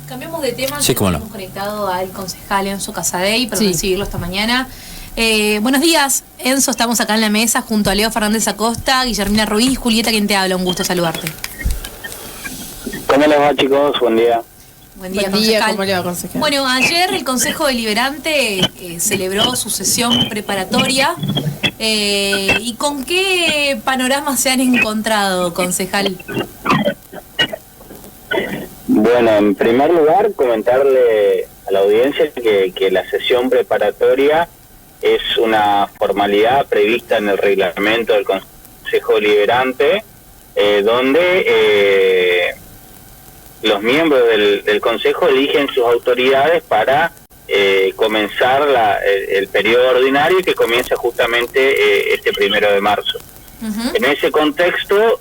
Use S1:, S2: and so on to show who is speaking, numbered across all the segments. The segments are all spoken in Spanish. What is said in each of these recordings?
S1: Cambiamos de tema.
S2: Sí, cómo no.
S1: Hemos conectado al concejal Enzo Casadei para recibirlo esta mañana. Buenos días, Enzo. Estamos acá en la mesa junto a Leo Fernández Acosta, Guillermina Ruiz, Julieta, quien te habla. Un gusto saludarte.
S3: ¿Cómo les va, chicos? Buen día.
S1: Buen día, concejal.
S4: ¿Cómo le va, concejal?
S1: Bueno, ayer el Consejo Deliberante celebró su sesión preparatoria. ¿Y con qué panoramas se han encontrado, concejal?
S3: Bueno, en primer lugar, comentarle a la audiencia que la sesión preparatoria es una formalidad prevista en el reglamento del Consejo Deliberante, donde los miembros del Consejo eligen sus autoridades para comenzar el periodo ordinario, que comienza justamente este 1 de marzo. En ese contexto,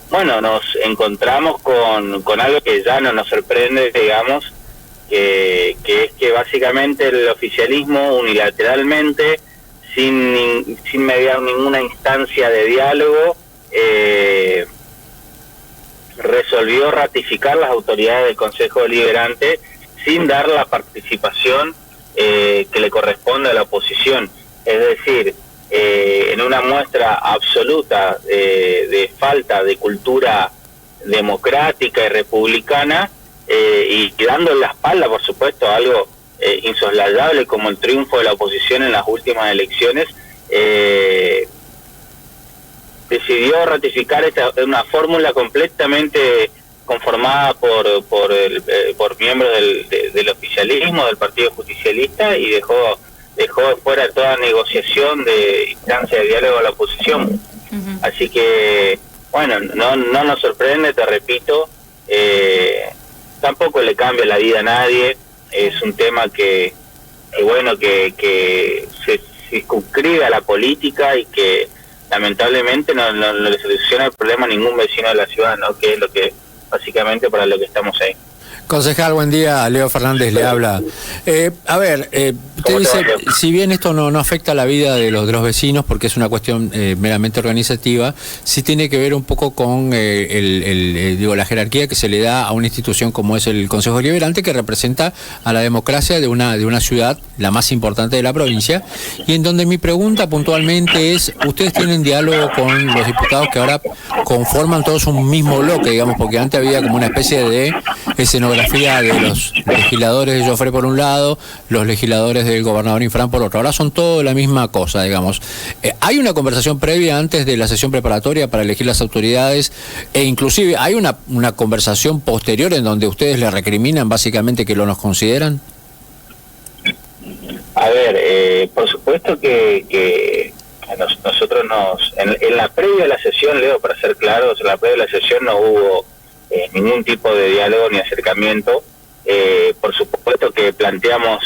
S3: bueno, nos encontramos con algo que ya no nos sorprende, digamos, que es que básicamente el oficialismo unilateralmente, sin mediar ninguna instancia de diálogo, resolvió ratificar las autoridades del Consejo Deliberante sin dar la participación que le corresponde a la oposición. Es decir, en una muestra absoluta de falta de cultura democrática y republicana, y dando la espalda, por supuesto, a algo insoslayable como el triunfo de la oposición en las últimas elecciones, decidió ratificar una fórmula completamente conformada por miembros del oficialismo, del Partido Justicialista, y dejó fuera toda negociación de instancia de diálogo a la oposición. Así que, bueno, no nos sorprende, te repito, tampoco le cambia la vida a nadie. Es un tema que se circunscribe a la política y que lamentablemente no le soluciona el problema a ningún vecino de la ciudad, ¿no? Que es lo que básicamente para lo que estamos ahí.
S2: Concejal, buen día. Leo Fernández le habla. Usted dice, si bien esto no afecta la vida de los vecinos, porque es una cuestión meramente organizativa, sí tiene que ver un poco con la jerarquía que se le da a una institución como es el Consejo Deliberante, que representa a la democracia de una ciudad, la más importante de la provincia, y en donde mi pregunta puntualmente es, ¿ustedes tienen diálogo con los diputados que ahora conforman todos un mismo bloque, digamos, porque antes había como una especie de escenografía de los legisladores de Joffre por un lado, los legisladores del gobernador Infran por otro? Ahora son todo la misma cosa, digamos. ¿Hay una conversación previa antes de la sesión preparatoria para elegir las autoridades? E inclusive, ¿hay una conversación posterior en donde ustedes le recriminan básicamente que lo nos consideran?
S3: A ver, por supuesto que nosotros en la previa de la sesión, Leo, para ser claros, en la previa de la sesión no hubo ningún tipo de diálogo ni acercamiento. Por supuesto que planteamos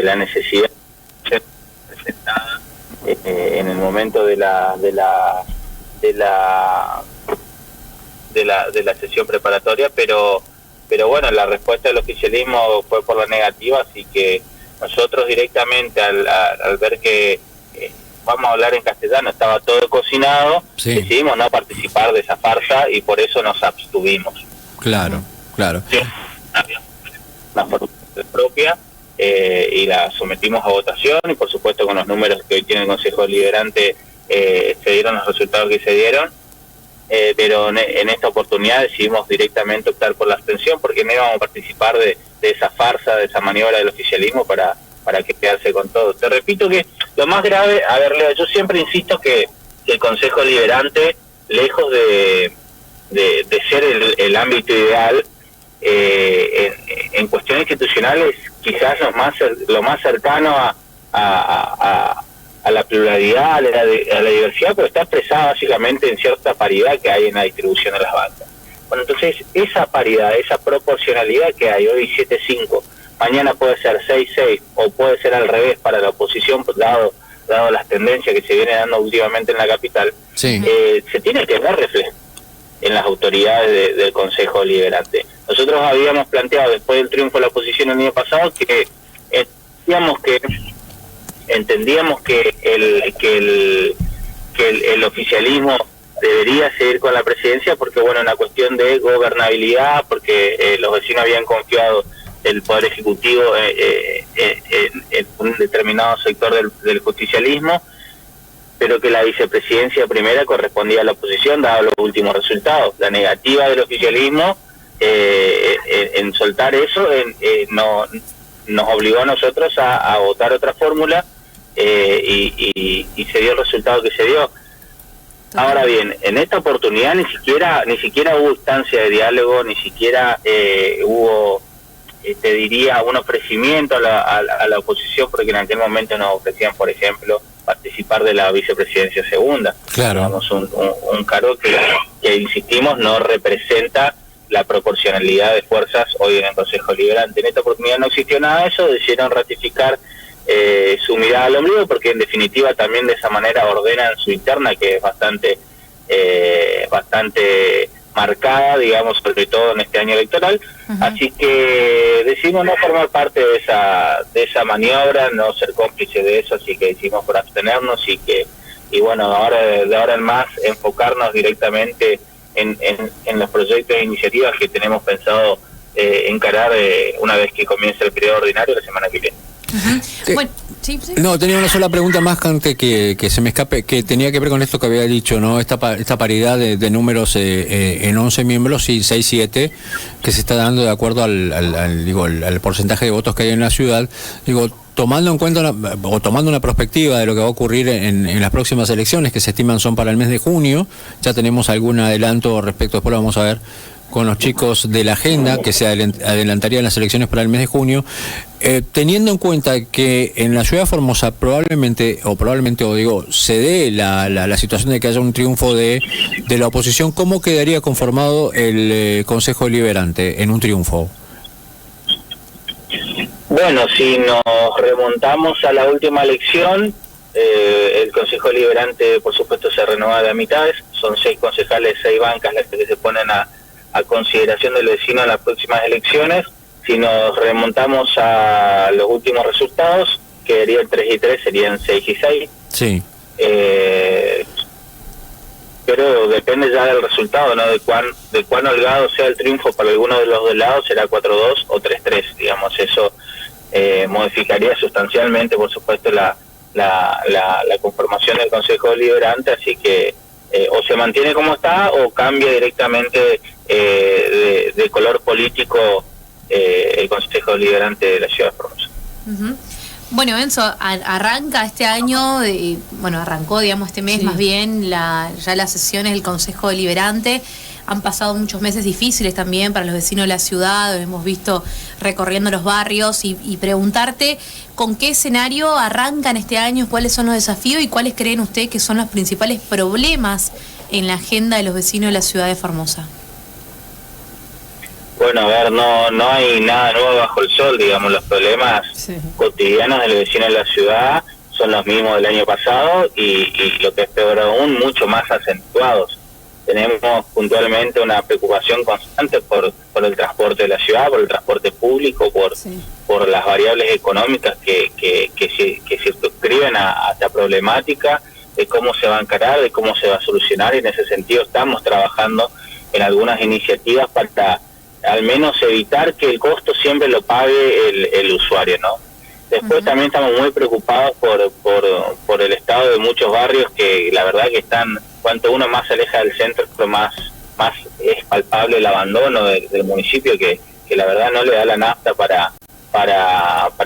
S3: la necesidad de ser presentada en el momento de la sesión preparatoria, pero bueno, la respuesta del oficialismo fue por la negativa, así que nosotros directamente al ver que vamos a hablar en castellano, estaba todo cocinado, sí, decidimos no participar de esa farsa y por eso nos abstuvimos.
S2: Claro.
S3: Sí, había una fórmula propia y la sometimos a votación, y por supuesto con los números que hoy tiene el Consejo Deliberante se dieron los resultados que se dieron, pero en esta oportunidad decidimos directamente optar por la abstención, porque no íbamos a participar de esa farsa, de esa maniobra del oficialismo para quedarse con todo. Te repito que lo más grave, a ver, Leo, yo siempre insisto que el Consejo Deliberante, lejos de ser el ámbito ideal, en cuestiones institucionales, quizás lo más cercano a la pluralidad, a la diversidad, pero está expresada básicamente en cierta paridad que hay en la distribución de las bancas. Bueno, entonces, esa paridad, esa proporcionalidad que hay hoy 7-5, mañana puede ser 6-6, o puede ser al revés para la oposición, dado las tendencias que se vienen dando últimamente en la capital, sí, se tiene que ver reflejado en las autoridades del Consejo Deliberante. Nosotros habíamos planteado, después del triunfo de la oposición el año pasado, que entendíamos que el oficialismo debería seguir con la presidencia porque, bueno, una cuestión de gobernabilidad, porque los vecinos habían confiado el Poder Ejecutivo en un determinado sector del justicialismo, pero que la vicepresidencia primera correspondía a la oposición, dado los últimos resultados. La negativa del oficialismo en soltar eso nos obligó a nosotros a votar otra fórmula y se dio el resultado que se dio. Ahora bien, en esta oportunidad ni siquiera hubo instancia de diálogo, ni siquiera hubo, te diría, un ofrecimiento a la oposición, porque en aquel momento nos ofrecían, por ejemplo, participar de la vicepresidencia segunda.
S2: Claro.
S3: Digamos, un cargo que insistimos, no representa la proporcionalidad de fuerzas hoy en el Consejo Liberante. En esta oportunidad no existió nada de eso, decidieron ratificar su mirada al ombligo, porque en definitiva también de esa manera ordenan su interna, que es bastante marcada, digamos, sobre todo en este año electoral. Así que decidimos no formar parte de esa maniobra, no ser cómplice de eso, así que decidimos por abstenernos y bueno, de ahora en más enfocarnos directamente en los proyectos e iniciativas que tenemos pensado encarar una vez que comience el periodo ordinario la semana que viene.
S1: Bueno, sí.
S2: No, tenía una sola pregunta más antes que se me escape, que tenía que ver con esto que había dicho, ¿no? Esta paridad de números en 11 miembros y 6-7 que se está dando de acuerdo al porcentaje de votos que hay en la ciudad. Digo, tomando en cuenta o tomando una perspectiva de lo que va a ocurrir en las próximas elecciones, que se estiman son para el mes de junio, ya tenemos algún adelanto respecto, después lo vamos a ver con los chicos de la agenda, que se adelantarían las elecciones para el mes de junio, teniendo en cuenta que en la ciudad de Formosa probablemente se dé la situación de que haya un triunfo de la oposición, ¿cómo quedaría conformado el Consejo Deliberante en un triunfo?
S3: Bueno, si nos remontamos a la última elección, el Consejo Deliberante, por supuesto, se renueva de a mitades, son 6 concejales, 6 bancas las que se ponen a consideración del vecino en las próximas elecciones. Si nos remontamos a los últimos resultados, quedarían 3 y 3, serían 6 y 6.
S2: Sí.
S3: Pero depende ya del resultado, ¿no? De cuán holgado sea el triunfo para alguno de los dos lados, será 4-2 o 3-3, digamos. Eso modificaría sustancialmente, por supuesto, la conformación del Consejo Deliberante, así que o se mantiene como está o cambia directamente de color político el Consejo Deliberante de la ciudad de Formosa.
S1: Bueno, Enzo, arranca este año, arrancó, digamos, este mes más bien, ya las sesiones del Consejo Deliberante. Han pasado muchos meses difíciles también para los vecinos de la ciudad, hemos visto recorriendo los barrios y preguntarte con qué escenario arrancan este año, cuáles son los desafíos y cuáles creen ustedes que son los principales problemas en la agenda de los vecinos de la ciudad de Formosa.
S3: Bueno, a ver, no hay nada nuevo bajo el sol, digamos, los problemas cotidianos del vecino de la ciudad son los mismos del año pasado y lo que es peor aún, mucho más acentuados. Tenemos puntualmente una preocupación constante por el transporte de la ciudad, por el transporte público, por las variables económicas que circunscriben a esta problemática, de cómo se va a encarar, de cómo se va a solucionar, y en ese sentido estamos trabajando en algunas iniciativas para al menos evitar que el costo siempre lo pague el usuario, ¿no? Después también estamos muy preocupados por el estado de muchos barrios que la verdad que están, cuanto uno más se aleja del centro, más es palpable el abandono del municipio que la verdad no le da la nafta para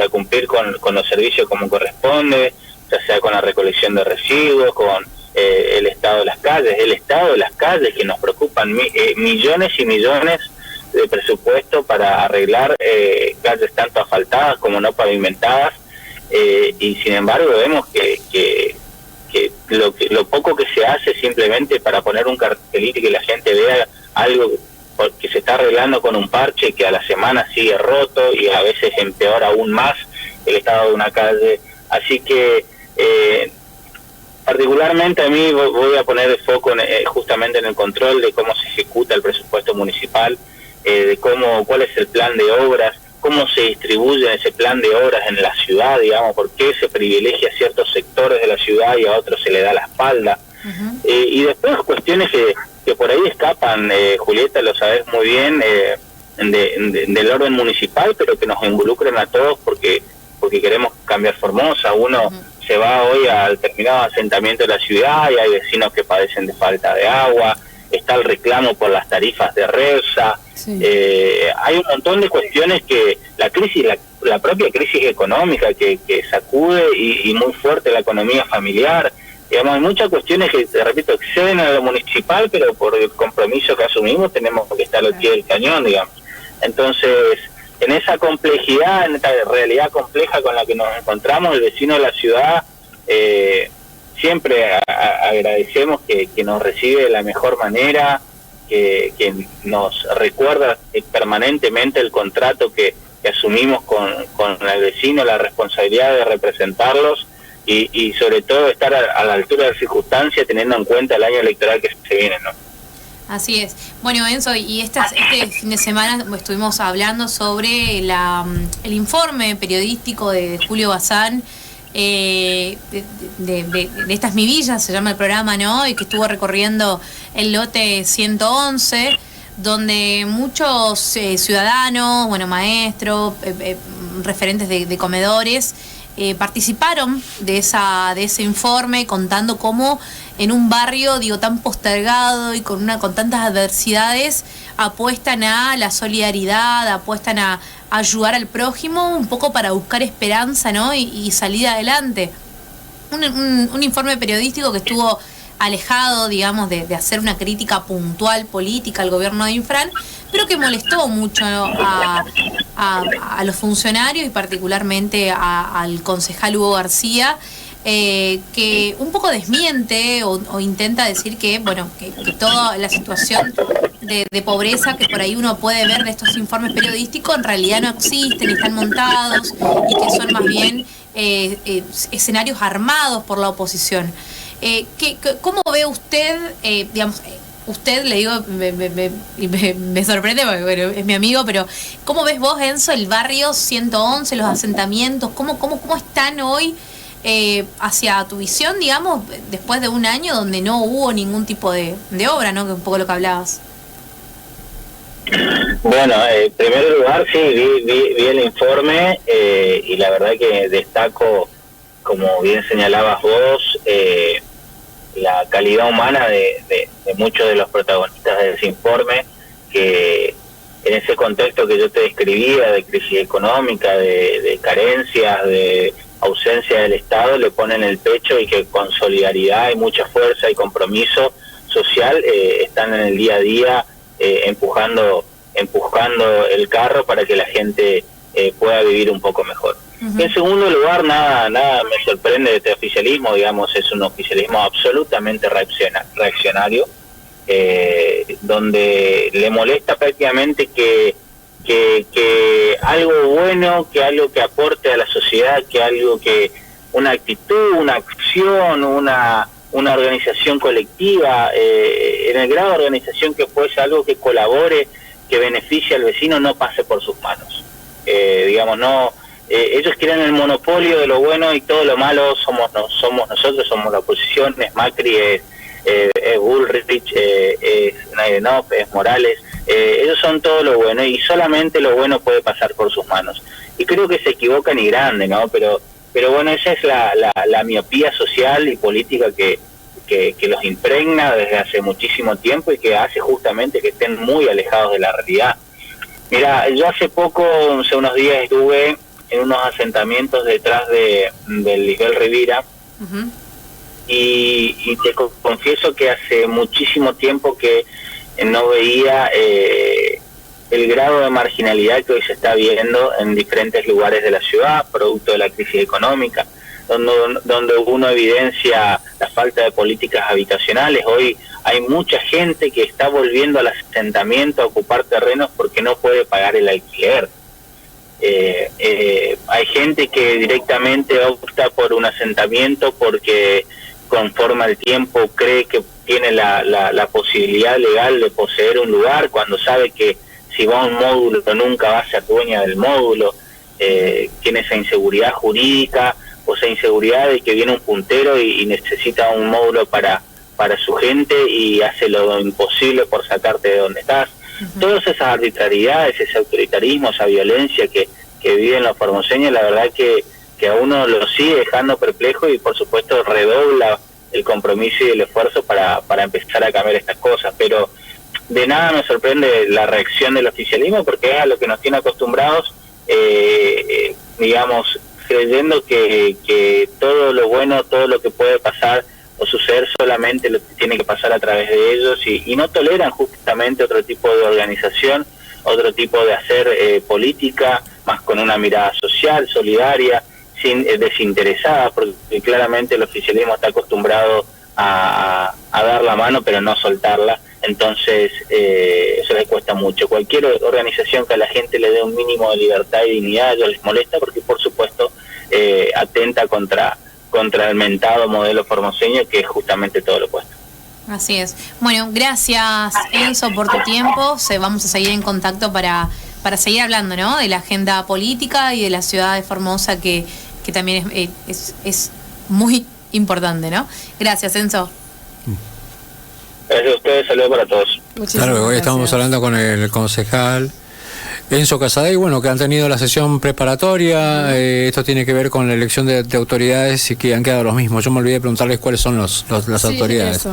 S3: cumplir con los servicios como corresponde, ya sea con la recolección de residuos, con el estado de las calles que nos preocupan, millones y millones de presupuesto para arreglar calles tanto asfaltadas como no pavimentadas, y sin embargo vemos que lo poco que se hace simplemente para poner un cartelito y que la gente vea algo que se está arreglando con un parche que a la semana sigue roto y a veces empeora aún más el estado de una calle. Así que particularmente a mí voy a poner el foco justamente en el control de cómo se ejecuta el presupuesto municipal, de cuál es el plan de obras, cómo se distribuye ese plan de obras en la ciudad, digamos, por qué se privilegia a ciertos sectores de la ciudad y a otros se le da la espalda. Y después cuestiones que por ahí escapan, Julieta, lo sabes muy bien, del orden municipal, pero que nos involucran a todos porque queremos cambiar Formosa. Uno se va hoy al determinado asentamiento de la ciudad y hay vecinos que padecen de falta de agua, está el reclamo por las tarifas de Repsa, hay un montón de cuestiones que la crisis, la propia crisis económica que sacude y muy fuerte la economía familiar. Digamos, hay muchas cuestiones que, te repito, exceden a lo municipal, pero por el compromiso que asumimos tenemos que estar al pie del cañón, digamos. Entonces, en esa complejidad, en esta realidad compleja con la que nos encontramos, el vecino de la ciudad, siempre agradecemos que nos recibe de la mejor manera, que nos recuerda permanentemente el contrato que asumimos con el vecino, la responsabilidad de representarlos y sobre todo estar a la altura de la circunstancia, teniendo en cuenta el año electoral que se viene, ¿no?
S1: Así es. Bueno, Enzo, y este fin de semana estuvimos hablando sobre el informe periodístico de Julio Bazán, de estas mivillas, se llama el programa, ¿no? Y que estuvo recorriendo el lote 111, donde muchos ciudadanos, bueno, maestros, referentes de comedores, participaron de ese informe, contando cómo en un barrio, tan postergado y con tantas adversidades, apuestan a la solidaridad, apuestan a ayudar al prójimo, un poco para buscar esperanza, ¿no? Y salir adelante. Un informe periodístico que estuvo alejado, digamos, de hacer una crítica puntual política al gobierno de Infran, pero que molestó mucho a los funcionarios y particularmente al concejal Hugo García, que un poco desmiente o intenta decir que toda la situación de pobreza que por ahí uno puede ver de estos informes periodísticos en realidad no existen, están montados y que son más bien escenarios armados por la oposición. ¿Cómo ve usted, digamos, usted, le digo, me sorprende porque bueno, es mi amigo, pero ¿cómo ves vos, Enzo, el barrio 111, los asentamientos? ¿Cómo están hoy hacia tu visión, digamos, después de un año donde no hubo ningún tipo de obra, ¿no? Que es un poco lo que hablabas.
S3: Bueno, en primer lugar, sí, vi el informe y la verdad que destaco, como bien señalabas vos, la calidad humana de muchos de los protagonistas de ese informe, que en ese contexto que yo te describía, de crisis económica, de carencias, de ausencia del Estado, le ponen el pecho y que con solidaridad y mucha fuerza y compromiso social están en el día a día empujando el carro para que la gente pueda vivir un poco mejor. En segundo lugar, nada me sorprende de este oficialismo, digamos, es un oficialismo absolutamente reaccionario, donde le molesta prácticamente que algo bueno, que algo que aporte a la sociedad, que algo que una actitud, una acción, una organización colectiva, en el grado de organización que fuese, algo que colabore, que beneficie al vecino, no pase por sus manos. Ellos quieren el monopolio de lo bueno y todo lo malo somos nosotros, somos la oposición, es Macri, es Bullrich, es Naidenov, es Morales. Ellos son todo lo bueno y solamente lo bueno puede pasar por sus manos. Y creo que se equivocan y grande, ¿no? Pero bueno, esa es la miopía social y política que los impregna desde hace muchísimo tiempo y que hace justamente que estén muy alejados de la realidad. Mira, yo hace unos días estuve en unos asentamientos detrás del Lisbel Rivera, y te confieso que hace muchísimo tiempo que no veía el grado de marginalidad que hoy se está viendo en diferentes lugares de la ciudad, producto de la crisis económica, donde uno evidencia la falta de políticas habitacionales. Hoy hay mucha gente que está volviendo al asentamiento a ocupar terrenos porque no puede pagar el alquiler. Hay gente que directamente opta por un asentamiento porque conforme al tiempo cree que tiene la posibilidad legal de poseer un lugar, cuando sabe que si va a un módulo nunca va a ser dueña del módulo. Tiene esa inseguridad jurídica o esa inseguridad de que viene un puntero y necesita un módulo para para su gente y hace lo imposible por sacarte de donde estás. Todas esas arbitrariedades, ese autoritarismo, esa violencia que viven los formoseños, la verdad que a uno lo sigue dejando perplejo y por supuesto redobla el compromiso y el esfuerzo para empezar a cambiar estas cosas. Pero de nada me sorprende la reacción del oficialismo, porque es a lo que nos tiene acostumbrados, digamos, creyendo que todo lo bueno, todo lo que puede pasar o suceder solamente lo tiene que pasar a través de ellos, y no toleran justamente otro tipo de organización, otro tipo de hacer política, más con una mirada social, solidaria, desinteresada, porque claramente el oficialismo está acostumbrado a dar la mano pero no soltarla. Entonces eso les cuesta mucho. Cualquier organización que a la gente le dé un mínimo de libertad y dignidad, a ellos les molesta, porque por supuesto atenta contra el mentado modelo formoseño, que es justamente todo lo opuesto.
S1: Así es. Bueno, gracias Enzo por tu tiempo. Vamos a seguir en contacto para seguir hablando, ¿no?, de la agenda política y de la ciudad de Formosa, que también es muy importante, ¿no? Gracias, Enzo.
S3: Gracias a ustedes, saludos para todos.
S2: Claro, hoy estamos hablando con el concejal Enzo Casadei, bueno, que han tenido la sesión preparatoria. Esto tiene que ver con la elección de autoridades y que han quedado los mismos. Yo me olvidé de preguntarles cuáles son las autoridades.